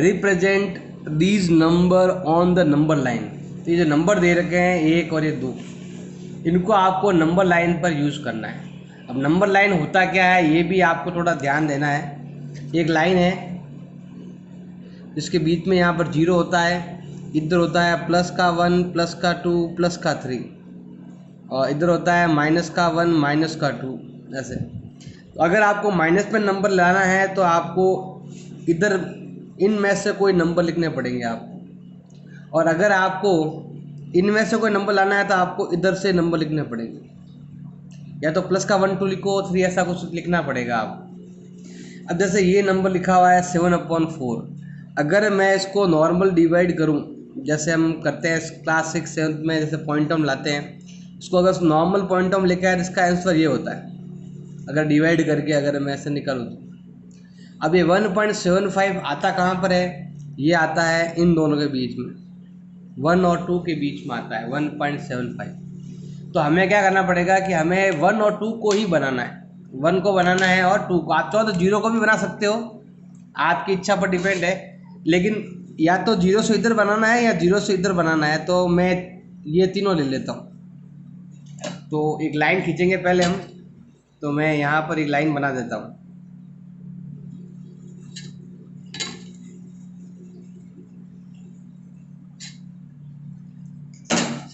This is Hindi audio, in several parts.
Represent these number on the number line. तो ये जो नंबर दे रखे हैं 1 और ये 2, इनको आपको नंबर लाइन पर यूज़ करना है। अब नंबर लाइन होता क्या है ये भी आपको थोड़ा ध्यान देना है। एक लाइन है जिसके बीच में यहाँ पर 0 होता है, इधर होता है प्लस का 1, प्लस का 2, प्लस का 3, और इधर होता है माइनस का 1, माइनस का 2, ऐसे। तो अगर आपको माइनस पे नंबर लाना है तो आपको इधर इनमें से कोई नंबर लिखने पड़ेंगे आपको, और अगर आपको इनमें से कोई नंबर लाना है तो आपको इधर से नंबर लिखने पड़ेंगे, या तो प्लस का 1, 2 लिखो, 3 ऐसा कुछ लिखना पड़ेगा आपको। अब जैसे ये नंबर लिखा हुआ है 7/4, अगर मैं इसको नॉर्मल डिवाइड करूं, जैसे हम करते हैं क्लास 6 7 में जैसे पॉइंटम लाते हैं, इसको अगर नॉर्मल पॉइंटम लेके आए तो इसका आंसर ये होता है। अगर डिवाइड करके अगर मैं ऐसे निकालूँ तो अब ये 1.75 आता कहाँ पर है, ये आता है इन दोनों के बीच में, 1 और 2 के बीच में आता है 1.75। तो हमें क्या करना पड़ेगा कि हमें 1 और 2 को ही बनाना है, 1 को बनाना है और 2 को। आप चाहो तो 0 को भी बना सकते हो, आपकी इच्छा पर डिपेंड है, लेकिन या तो 0 से इधर बनाना है या 0 से इधर बनाना है। तो मैं ये तीनों ले लेता हूँ। तो एक लाइन खींचेंगे पहले हम, तो मैं यहाँ पर एक लाइन बना देता हूँ।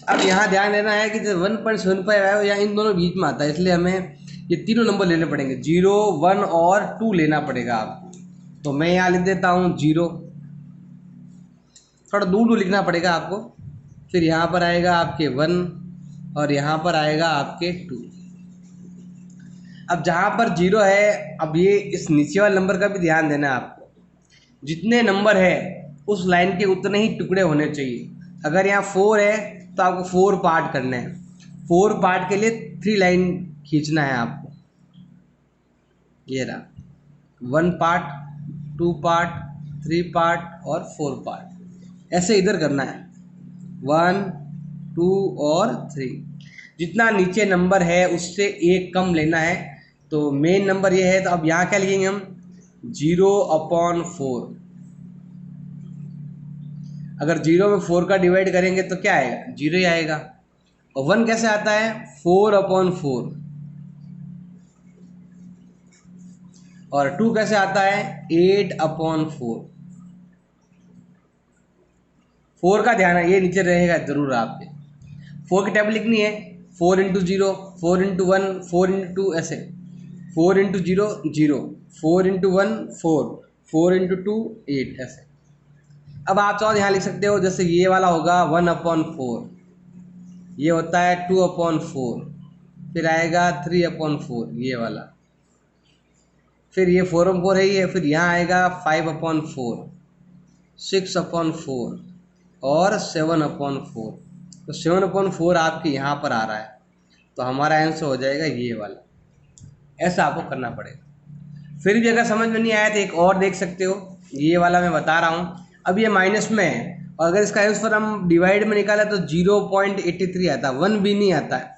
अब यहाँ ध्यान देना है कि जब 1.75 है या इन दोनों बीच में आता है, इसलिए हमें ये तीनों नंबर लेने पड़ेंगे, 0, 1 और 2 लेना पड़ेगा आपको। तो मैं यहाँ लिख देता हूँ 0, थोड़ा दूर दूर लिखना पड़ेगा आपको। फिर यहाँ पर आएगा आपके 1 और यहाँ पर आएगा आपके 2। अब जहाँ पर 0 है, अब ये इस नीचे वाले नंबर का भी ध्यान देना है आपको। जितने नंबर है उस लाइन के उतने ही टुकड़े होने चाहिए। अगर यहाँ 4 है तो आपको 4 पार्ट करने हैं। 4 पार्ट के लिए 3 लाइन खींचना है आपको। ये रहा 1 पार्ट, 2 पार्ट, 3 पार्ट और 4 पार्ट, ऐसे इधर करना है 1, 2 और 3। जितना नीचे नंबर है उससे एक कम लेना है। तो मेन नंबर ये है, तो अब यहाँ क्या लिखेंगे हम, 0/4। अगर 0 में 4 का डिवाइड करेंगे तो क्या आएगा, 0 ही आएगा। और 1 कैसे आता है, 4/4। और 2 कैसे आता है, 8/4। 4 का ध्यान है, ये नीचे रहेगा जरूर आपके। 4 की टेबल लिखनी है, 4 × 0, 4 × 1, 4 × 2, ऐसे 4 × 0 0, 4 × 1 4, 4 × 2 8, ऐसे। अब आप चाहो यहाँ लिख सकते हो, जैसे ये वाला होगा 1/4, ये होता है 2/4, फिर आएगा 3/4 ये वाला, फिर ये 4/4 है ये, फिर यहाँ आएगा 5/4, 6/4 और 7/4। तो 7/4 आपके यहाँ पर आ रहा है, तो हमारा आंसर हो जाएगा ये वाला। ऐसा आपको करना पड़ेगा। फिर भी अगर समझ में नहीं आया तो एक और देख सकते हो, ये वाला मैं बता रहा हूँ। अब ये माइनस में है, और अगर इसका आंसर हम डिवाइड में निकाला तो 0.83 आता है, 1 भी नहीं आता है।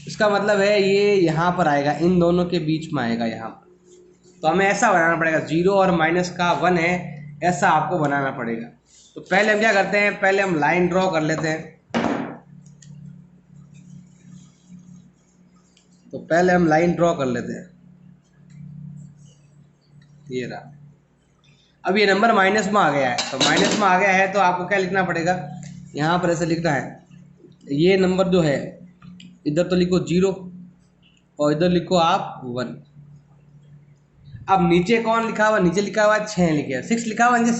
इसका मतलब है ये यहाँ पर आएगा, इन दोनों के बीच में आएगा यहाँ पर। तो हमें ऐसा बनाना पड़ेगा, 0 और माइनस का 1 है, ऐसा आपको बनाना पड़ेगा। तो पहले हम क्या करते हैं, पहले हम लाइन ड्रॉ कर लेते हैं। तो पहले हम लाइन ड्रॉ कर लेते हैं, ये रहा। अब ये नंबर माइनस में आ गया है, तो माइनस में आ गया है तो आपको क्या लिखना पड़ेगा, यहाँ पर ऐसे लिखना है, ये नंबर जो है इधर तो लिखो 0 और इधर लिखो आप 1। अब नीचे कौन लिखा हुआ, नीचे लिखा हुआ 6 लिखे है, 6 लिखा हुआ है,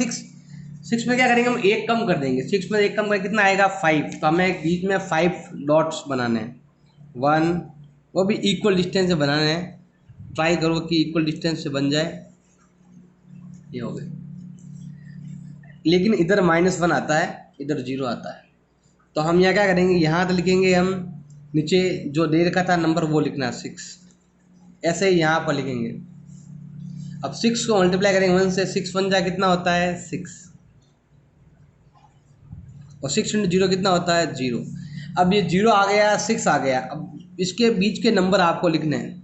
6 में क्या करेंगे हम, एक कम कर देंगे। 6 में एक कम कर कितना आएगा, 5। तो हमें बीच में 5 डॉट्स बनाने हैं, 1, वो भी इक्वल डिस्टेंस से बनाने हैं। ट्राई करो कि इक्वल डिस्टेंस से बन जाए, ये हो गए। लेकिन इधर -1 आता है, इधर 0 आता है। तो हम यहाँ क्या करेंगे, यहाँ तो लिखेंगे हम, नीचे जो दे रखा था नंबर वो लिखना है 6, ऐसे ही यहाँ पर लिखेंगे। अब 6 को मल्टीप्लाई करेंगे 1 से, 6 1 जा कितना होता है 6, और 6 × 0 कितना होता है 0। अब ये 0 आ गया, 6 आ गया, अब इसके बीच के नंबर आपको लिखने हैं,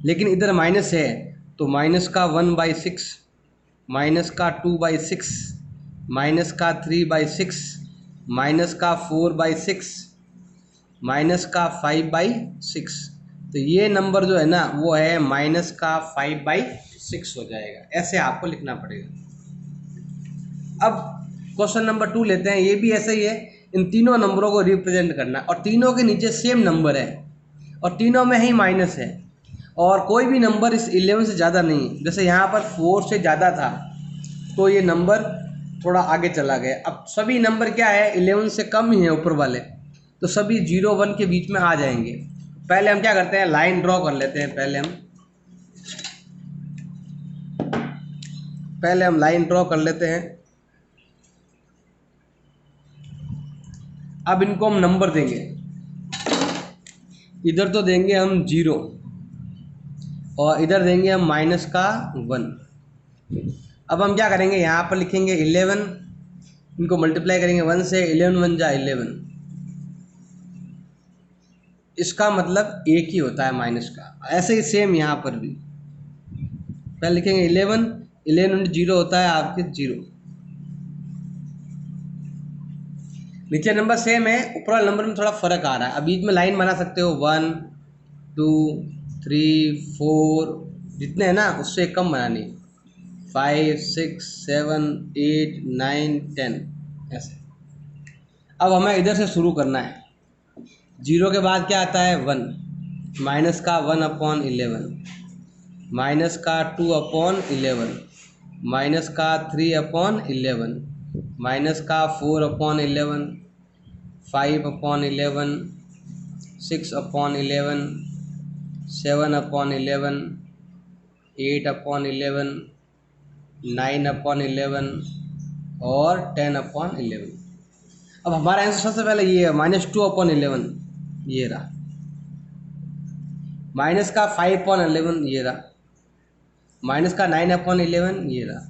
लेकिन इधर माइनस है तो माइनस का 1/6 माइनस का 2/6, माइनस का 3/6, माइनस का 4/6, माइनस का 5/6। तो ये नंबर जो है ना वो है माइनस का 5/6 हो जाएगा। ऐसे आपको लिखना पड़ेगा। अब क्वेश्चन नंबर 2 लेते हैं। ये भी ऐसे ही है, इन तीनों नंबरों को रिप्रेजेंट करना है और तीनों के नीचे सेम नंबर है और तीनों में ही माइनस है और कोई भी नंबर इस 11 से ज़्यादा नहीं है। जैसे यहाँ पर 4 से ज़्यादा था तो ये नंबर थोड़ा आगे चला गया। अब सभी नंबर क्या है 11 से कम ही है ऊपर वाले, तो सभी 0 1 के बीच में आ जाएंगे। पहले हम क्या करते हैं, लाइन ड्रॉ कर लेते हैं। पहले हम लाइन ड्रॉ कर लेते हैं। अब इनको हम नंबर देंगे। इधर तो देंगे हम 0 और इधर देंगे हम माइनस का 1। अब हम क्या करेंगे, यहाँ पर लिखेंगे 11, इनको मल्टीप्लाई करेंगे 1 से। 11 1 जा 11, इसका मतलब एक ही होता है माइनस का। ऐसे ही सेम यहाँ पर भी पहले लिखेंगे 11, 11 0 होता है आपके 0। नीचे नंबर सेम है, ऊपर वाले नंबर में थोड़ा फर्क आ रहा है। अब बीच में लाइन बना सकते हो 1 2 3 4, जितने हैं ना उससे कम बनानी, 5 6 7 8 9 10 ऐसे। अब हमें इधर से शुरू करना है। 0 के बाद क्या आता है 1, माइनस का 1/11, माइनस का 2/11, माइनस का 3/11, माइनस का 4/11, 5/11, 6/11, 7/11, 8/11, 9/11 और 10/11। अब हमारा आंसर सबसे पहले ये है -2/11, ये रहा। माइनस का 5/11 ये रहा। माइनस का 9/11 ये रहा।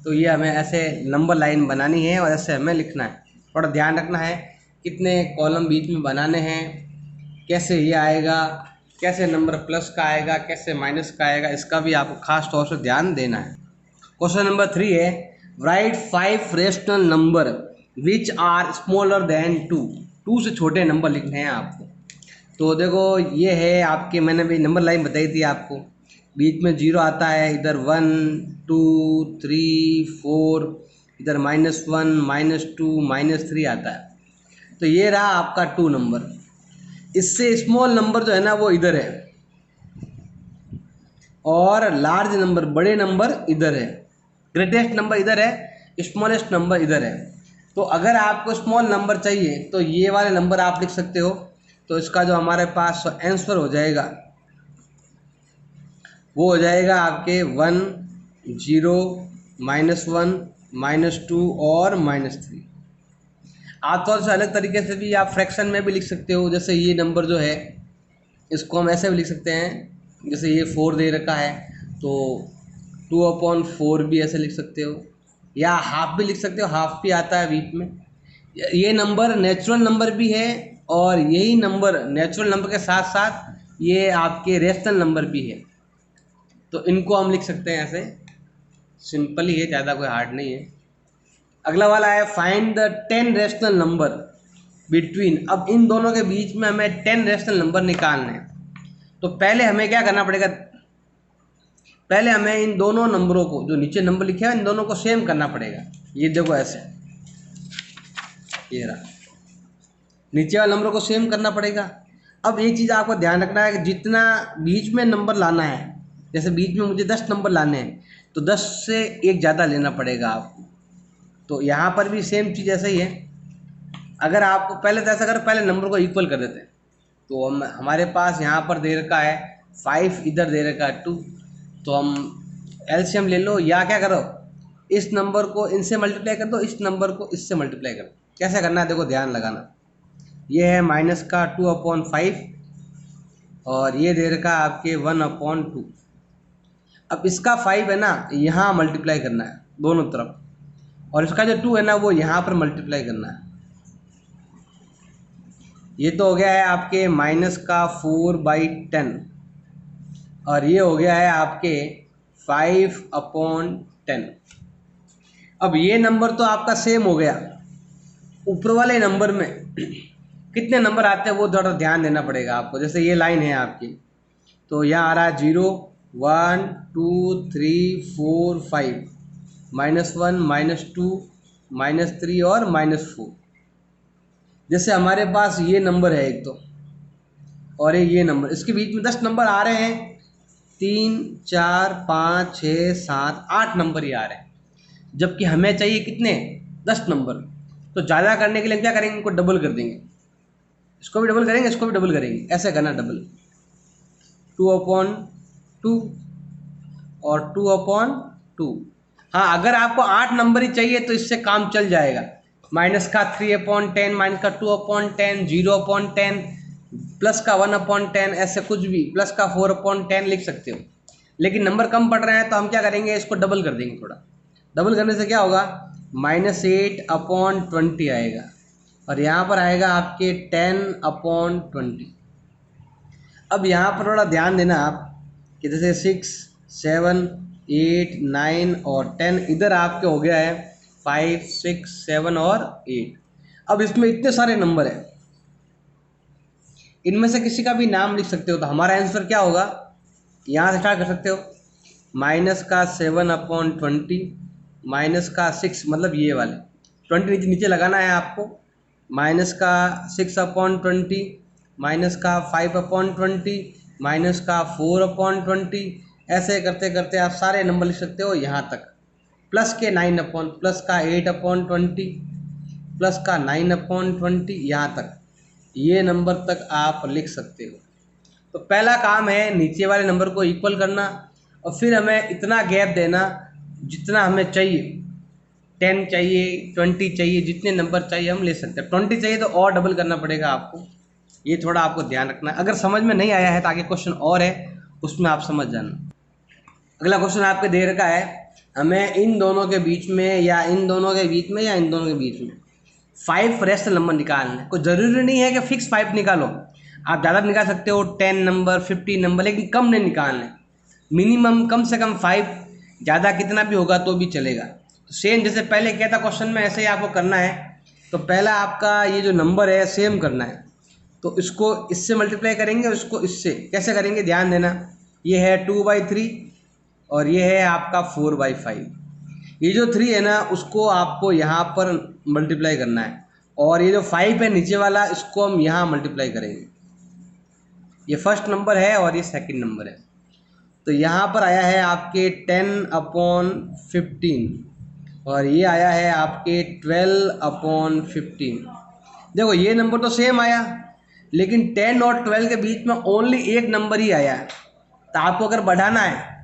तो ये हमें ऐसे नंबर लाइन बनानी है और ऐसे हमें लिखना है। थोड़ा ध्यान रखना है कितने कॉलम बीच में बनाने हैं, कैसे ये आएगा, कैसे नंबर प्लस का आएगा, कैसे माइनस का आएगा, इसका भी आपको खास तौर से ध्यान देना है। क्वेश्चन नंबर 3 है, right 5 rational number which are smaller than 2। 2 से छोटे नंबर लिखने हैं आपको। तो देखो ये है आपके, मैंने भी नंबर लाइन बताई थी आपको। बीच में 0 आता है, इधर 1 2 3 4, इधर -1 -2 -3 आता है। तो ये रहा आपका 2 नंबर। इससे स्मॉल नंबर जो है ना वो इधर है और लार्ज नंबर बड़े नंबर इधर है। ग्रेटेस्ट नंबर इधर है, स्मॉलेस्ट नंबर इधर है। तो अगर आपको स्मॉल नंबर चाहिए तो ये वाले नंबर आप लिख सकते हो। तो इसका जो हमारे पास आंसर हो जाएगा वो हो जाएगा आपके 1 0 -1 -2 और -3। आमतौर से अलग तरीके से भी आप फ्रैक्शन में भी लिख सकते हो। जैसे ये नंबर जो है इसको हम ऐसे भी लिख सकते हैं, जैसे ये 4 दे रखा है तो 2/4 भी ऐसे लिख सकते हो, या हाफ भी लिख सकते हो, हाफ भी आता है बीच में। ये नंबर नेचुरल नंबर भी है और यही नंबर नेचुरल नंबर के साथ साथ ये आपके रेशनल नंबर भी है। तो इनको हम लिख सकते हैं ऐसे, सिंपल ही है, ज़्यादा कोई हार्ड नहीं है। अगला वाला है find the 10 rational number between. अब इन दोनों के बीच में हमें 10 रेशनल नंबर निकालने हैं। तो पहले हमें क्या करना पड़ेगा, पहले हमें इन दोनों नंबरों को, जो नीचे नंबर लिखे हैं इन दोनों को सेम करना पड़ेगा। ये देखो ऐसे, ये रहा, नीचे वाले नंबर को सेम करना पड़ेगा। अब एक चीज़ आपको ध्यान रखना है कि जितना बीच में नंबर लाना है, जैसे बीच में मुझे 10 नंबर लाने हैं तो 10 से एक ज़्यादा लेना पड़ेगा आपको। तो यहाँ पर भी सेम चीज़ ऐसा ही है। अगर आपको पहले तो ऐसा करो, पहले नंबर को इक्वल कर देते हैं। तो हम हमारे पास यहाँ पर दे रखा है 5, इधर दे रखा है 2, तो हम एलसीएम ले लो, या क्या करो इस नंबर को इनसे मल्टीप्लाई कर दो, इस नंबर को इससे मल्टीप्लाई कर दो। कैसे करना है देखो, ध्यान लगाना। ये है माइनस का 2/5 और ये दे रखा है आपके 1/2। अब इसका 5 है ना यहाँ मल्टीप्लाई करना है दोनों तरफ, और इसका जो 2 है ना वो यहाँ पर मल्टीप्लाई करना है। ये तो हो गया है आपके माइनस का 4/10 और ये हो गया है आपके 5/10। 10। अब ये नंबर तो आपका सेम हो गया, ऊपर वाले नंबर में कितने नंबर आते हैं वो थोड़ा ध्यान देना पड़ेगा आपको। जैसे ये लाइन है आपकी, तो यहाँ आ रहा है 0 1 2 3 4 5, -1 -2 -3 और -4। जैसे हमारे पास ये नंबर है एक तो, और ये नंबर, इसके बीच में 10 नंबर आ रहे हैं, 3 4 5 6 7 8 नंबर ही आ रहे हैं, जबकि हमें चाहिए कितने, 10 नंबर। तो ज़्यादा करने के लिए क्या करेंगे, इनको डबल कर देंगे, इसको भी डबल करेंगे, इसको भी डबल करेंगे, ऐसे करना डबल, 2/2 और 2/2। हाँ, अगर आपको 8 नंबर ही चाहिए तो इससे काम चल जाएगा, माइनस का 3/10, माइनस का 2/10, 0/10, प्लस का 1/10, ऐसे कुछ भी, प्लस का 4/10 लिख सकते हो। लेकिन नंबर कम पड़ रहे हैं तो हम क्या करेंगे, इसको डबल कर देंगे थोड़ा। डबल करने से क्या होगा, -8/20 आएगा, और यहाँ पर आएगा आपके 10/20। अब यहाँ पर थोड़ा ध्यान देना आप कि जैसे 6 7 8 9 और 10 इधर आपके हो गया है 5 6 7 और 8। अब इसमें इतने सारे नंबर हैं, इनमें से किसी का भी नाम लिख सकते हो। तो हमारा आंसर क्या होगा, यहाँ से स्टार्ट कर सकते हो, माइनस का 7/20, माइनस का 6, मतलब ये वाले 20 नीचे नीचे लगाना है आपको, माइनस का 6/20, माइनस का 5/20, माइनस का 4/20, ऐसे करते करते आप सारे नंबर लिख सकते हो यहाँ तक, प्लस के 9 प्लस का 8/20, प्लस का 9/20, यहाँ तक, ये नंबर तक आप लिख सकते हो। तो पहला काम है नीचे वाले नंबर को इक्वल करना, और फिर हमें इतना गैप देना जितना हमें चाहिए, 10 चाहिए, 20 चाहिए, जितने नंबर चाहिए हम ले सकते हैं। 20 चाहिए तो और डबल करना पड़ेगा आपको, ये थोड़ा आपको ध्यान रखना है। अगर समझ में नहीं आया है तो आगे क्वेश्चन और है, उसमें आप समझ जाना। अगला क्वेश्चन आपके दे रखा है, हमें इन दोनों के बीच में या इन दोनों के बीच में या इन दोनों के बीच में 5 रेशनल नंबर निकालना है। कोई ज़रूरी नहीं है कि फिक्स 5 निकालो, आप ज़्यादा निकाल सकते हो, 10 नंबर 50 नंबर, लेकिन कम नहीं निकालना है, मिनिमम कम से कम 5, ज़्यादा कितना भी होगा तो भी चलेगा। तो सेम जैसे पहले क्या था क्वेश्चन में, ऐसे ही आपको करना है। तो पहला आपका ये जो नंबर है सेम करना है, तो इसको इससे मल्टीप्लाई करेंगे और इसको इससे, कैसे करेंगे ध्यान देना। ये है 2/3 और ये है आपका 4/5। ये जो 3 है ना उसको आपको यहाँ पर मल्टीप्लाई करना है, और ये जो 5 है नीचे वाला इसको हम यहाँ मल्टीप्लाई करेंगे। ये फर्स्ट नंबर है और ये सेकंड नंबर है। तो यहाँ पर आया है आपके 10/15 और ये आया है आपके 12/15। देखो ये नंबर तो सेम आया, लेकिन 10 और 12 के बीच में ओनली एक नंबर ही आया है। तो आपको अगर बढ़ाना है,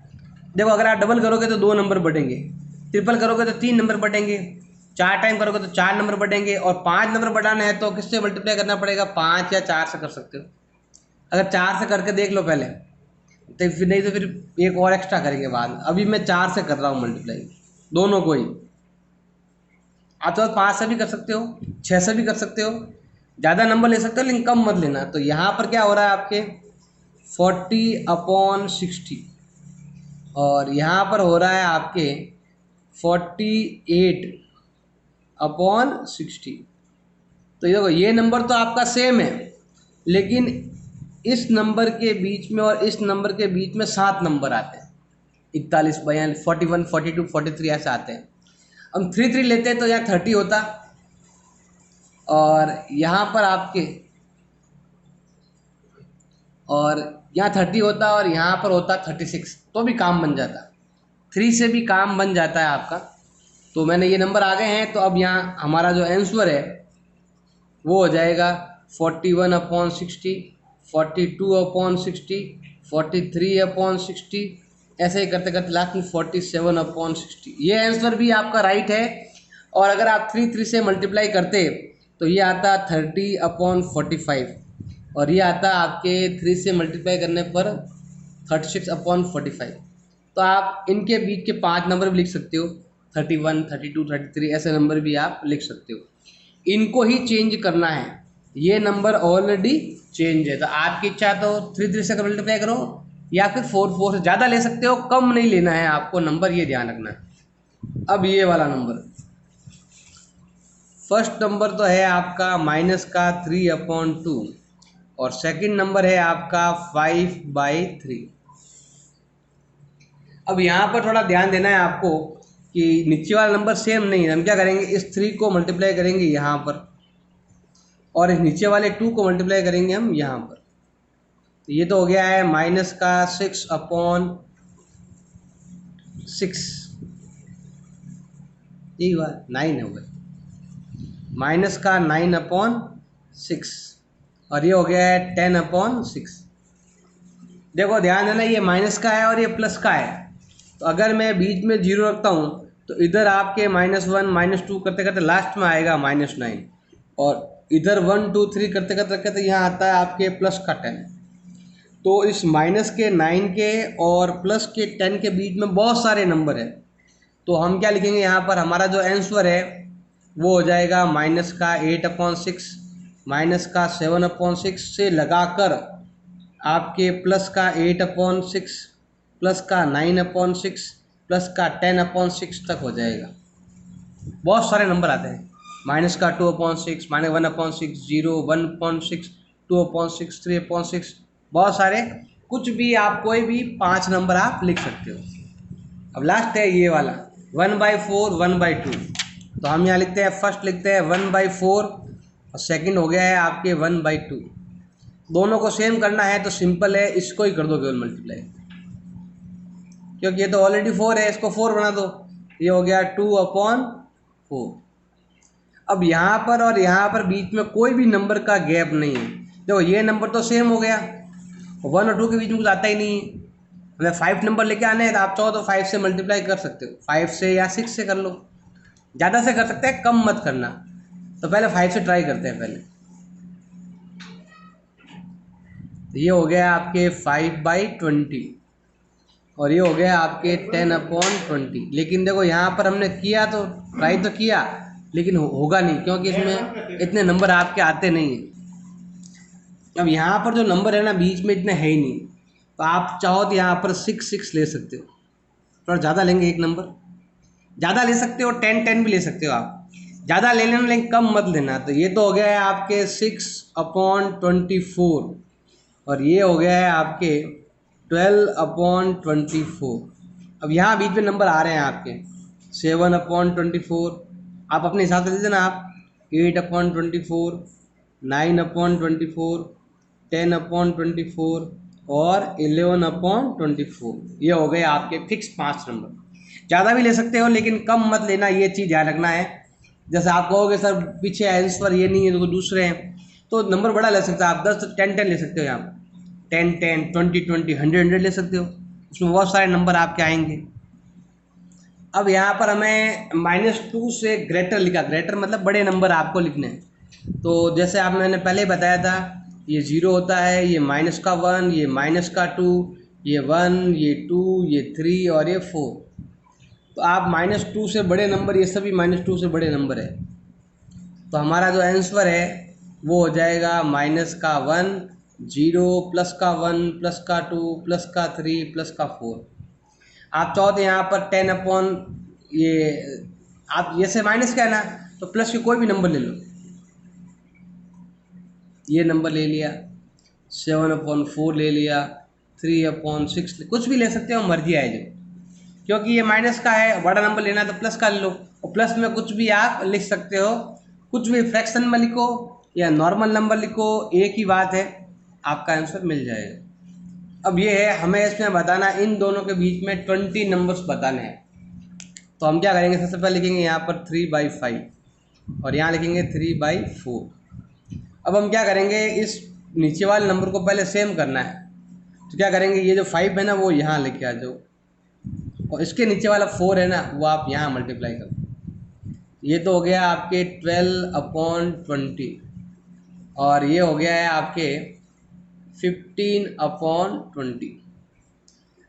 देखो अगर आप डबल करोगे तो 2 नंबर बढ़ेंगे, ट्रिपल करोगे तो 3 नंबर बढ़ेंगे, 4 टाइम करोगे तो 4 नंबर बढ़ेंगे, और 5 नंबर बढ़ाना है तो किससे मल्टीप्लाई करना पड़ेगा, 5 या 4 से कर सकते हो। अगर 4 से करके देख लो पहले, तो फिर नहीं तो फिर एक और एक्स्ट्रा करेंगे बाद में। अभी मैं 4 से कर रहा हूँ मल्टीप्लाई दोनों को ही। आप तो 5 से भी कर सकते हो, 6 से भी कर सकते हो, ज़्यादा नंबर ले सकते हो लेकिन कम मत लेना। तो यहाँ पर क्या हो रहा है आपके 40/60 और यहाँ पर हो रहा है आपके 48/60। तो देखो ये नंबर तो आपका सेम है, लेकिन इस नंबर के बीच में और इस नंबर के बीच में 7 नंबर आते हैं, 41 42 41 42 43 ऐसे आते हैं। हम 3 लेते हैं तो यहाँ 30 होता, और यहाँ पर आपके और यहाँ 30 होता और यहाँ पर होता 36, तो भी काम बन जाता, 3 से भी काम बन जाता है आपका। तो मैंने ये नंबर आ गए हैं, तो अब यहाँ हमारा जो आंसर है वो हो जाएगा 41/60, 42/60, 43/60, ऐसे ही करते करते लास्ट में 47/60। ये आंसर भी आपका राइट है। और अगर आप 3 से मल्टीप्लाई करते तो ये आता 30/45, और ये आता आपके 3 से मल्टीप्लाई करने पर 36/45। तो आप इनके बीच के 5 नंबर भी लिख सकते हो, 31 32 33, ऐसे नंबर भी आप लिख सकते हो। इनको ही चेंज करना है, ये नंबर ऑलरेडी चेंज है। तो आपकी इच्छा तो 3 से मल्टीप्लाई करो, या फिर 4 से ज़्यादा ले सकते हो, कम नहीं लेना है आपको नंबर, ये ध्यान रखना है। अब ये वाला नंबर, फर्स्ट नंबर तो है आपका माइनस का 3/2 और सेकंड नंबर है आपका 5/3। अब यहाँ पर थोड़ा ध्यान देना है आपको कि नीचे वाला नंबर सेम नहीं है। हम क्या करेंगे, इस 3 को मल्टीप्लाई करेंगे यहाँ पर और इस नीचे वाले 2 को मल्टीप्लाई करेंगे हम यहाँ पर। तो ये तो हो गया है माइनस का 6/6, यही बात 9 हो गया, माइनस का 9/6 और ये हो गया है 10/6। देखो ध्यान देना, ये माइनस का है और ये प्लस का है, तो अगर मैं बीच में जीरो रखता हूँ तो इधर आपके -1 -2 करते करते लास्ट में आएगा -9 और इधर 1 2 3 करते करते करते यहाँ आता है आपके प्लस का 10। तो इस माइनस के 9 के और प्लस के 10 के बीच में बहुत सारे नंबर है, तो हम क्या लिखेंगे यहाँ पर, हमारा जो आंसर है वो हो जाएगा माइनस का 8/6 माइनस का 7/6 से लगाकर आपके प्लस का 8/6 प्लस का 9/6 प्लस का 10/6 तक हो जाएगा। बहुत सारे नंबर आते हैं, माइनस का 2/6 -1/6 0 1/6 2/6 3/6, बहुत सारे, कुछ भी आप कोई भी 5 नंबर आप लिख सकते हो। अब लास्ट है ये वाला 1/4 1/2, तो हम यहाँ लिखते हैं, फर्स्ट लिखते हैं 1/4 और सेकंड हो गया है आपके 1/2। दोनों को सेम करना है तो सिंपल है, इसको ही कर दो केवल मल्टीप्लाई, क्योंकि ये तो ऑलरेडी 4 है, इसको 4 बना दो, ये हो गया 2/4। अब यहाँ पर और यहाँ पर बीच में कोई भी नंबर का गैप नहीं है। देखो ये नंबर तो सेम हो गया, 1 और 2 के बीच में कुछ आता ही नहीं है। हमें 5 नंबर लेके आने हैं तो आप चाहो तो 5 से मल्टीप्लाई कर सकते हो, 5 से या 6 से कर लो, ज़्यादा से कर सकते हैं, कम मत करना। तो पहले 5 से ट्राई करते हैं पहले। ये हो गया आपके 5/20 और ये हो गया आपके 10/20। लेकिन देखो यहाँ पर हमने किया तो ट्राई तो किया, लेकिन होगा नहीं, क्योंकि इसमें इतने नंबर आपके आते नहीं हैं। अब यहाँ पर जो नंबर है ना बीच में इतने है ही नहीं, तो आप चाहो तो यहाँ पर 6 ले सकते हो, थोड़ा ज़्यादा लेंगे एक नंबर, ज़्यादा ले सकते हो, 10 भी ले सकते हो आप, ज़्यादा ले लेना लेकिन कम मत लेना। तो ये तो हो गया है आपके 6/24 और ये हो गया है आपके 12/24। अब यहाँ बीच में नंबर आ रहे हैं आपके 7/24, आप अपने हिसाब से दे देना आप, 8/24 9/24 10/24 और 11/24। ये हो गए आपके फिक्स 5 नंबर। ज़्यादा भी ले सकते हो लेकिन कम मत लेना, ये चीज़ ध्यान रखना है। जैसे आप कहोगे सर पीछे आंसर ये नहीं है तो दूसरे हैं, तो नंबर बड़ा ले सकते हो आप, 10 10 ले सकते हो, यहाँ 10 10 20 20 100 ले सकते हो, उसमें बहुत सारे नंबर आपके आएंगे। अब यहाँ पर हमें -2 से ग्रेटर लिखा, ग्रेटर मतलब बड़े नंबर आपको लिखने हैं। तो जैसे आप मैंने पहले बताया था, ये 0 होता है, ये -1, ये -2, ये 1, ये 2, ये 3 और ये 4। तो आप -2 से बड़े नंबर, ये सभी -2 से बड़े नंबर है, तो हमारा जो आंसर है वो हो जाएगा -1 0 +1 +2 +3 +4। आप चाहो तो यहाँ पर 10 ये, आप जैसे माइनस का है ना तो प्लस के कोई भी नंबर ले लो, ये नंबर ले लिया, 7/4 ले लिया, 3/6 कुछ भी ले सकते हो, मर्जी आए जो, क्योंकि ये माइनस का है, बड़ा नंबर लेना है तो प्लस का ले लो, और प्लस में कुछ भी आप लिख सकते हो, कुछ भी फ्रैक्शन में लिखो या नॉर्मल नंबर लिखो, एक ही बात है, आपका आंसर मिल जाएगा। अब ये है हमें इसमें बताना, इन दोनों के बीच में 20 नंबर्स बताने हैं। तो हम क्या करेंगे, सबसे पहले लिखेंगे यहाँ पर 3/5 और यहाँ लिखेंगे 3/4। अब हम क्या करेंगे, इस नीचे वाले नंबर को पहले सेम करना है, तो क्या करेंगे, ये जो 5 है ना वो यहाँ लेके आ जाओ, और इसके नीचे वाला 4 है ना वो आप यहाँ मल्टीप्लाई करो। ये तो हो गया आपके 12/20 और ये हो गया है आपके 15/20।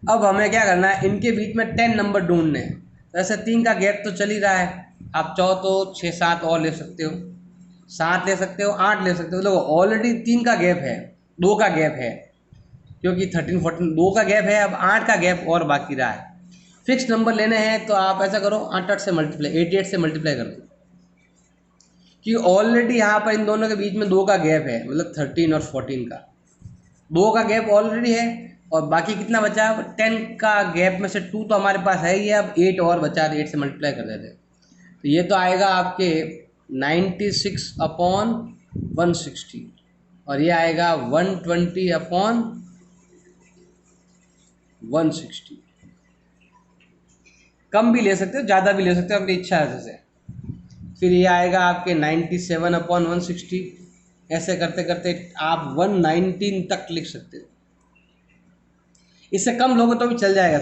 अब हमें क्या करना है, इनके बीच में 10 नंबर ढूंढने हैं। वैसे 3 का गैप तो चल ही रहा है, आप चाहो तो 6 7 और ले सकते हो, 7 ले सकते हो, 8 ले सकते हो। देखो ऑलरेडी 3 का गैप है, 2 का गैप है, क्योंकि 13 14 2 का गैप है, अब 8 का गैप और बाकी रहा है। फिक्स नंबर लेने हैं तो आप ऐसा करो 88 से मल्टीप्लाई, 88 से मल्टीप्लाई कर दो, कि ऑलरेडी यहाँ पर इन दोनों के बीच में 2 का गैप है, मतलब 13 और 14 का 2 का गैप ऑलरेडी है, और बाकी कितना बचा, 10 का गैप में से 2 तो हमारे पास है ही है, अब 8 और बचा, 8 से मल्टीप्लाई कर देते हैं। तो ये तो आएगा आपके 96/160, और ये आएगा 120/160। कम भी ले सकते हो, ज़्यादा भी ले सकते हो, अपनी इच्छा है जैसे। फिर ये आएगा आपके 97/160। ऐसे करते करते आप 119 तक लिख सकते हो। इससे कम लोगों तो भी चल जाएगा।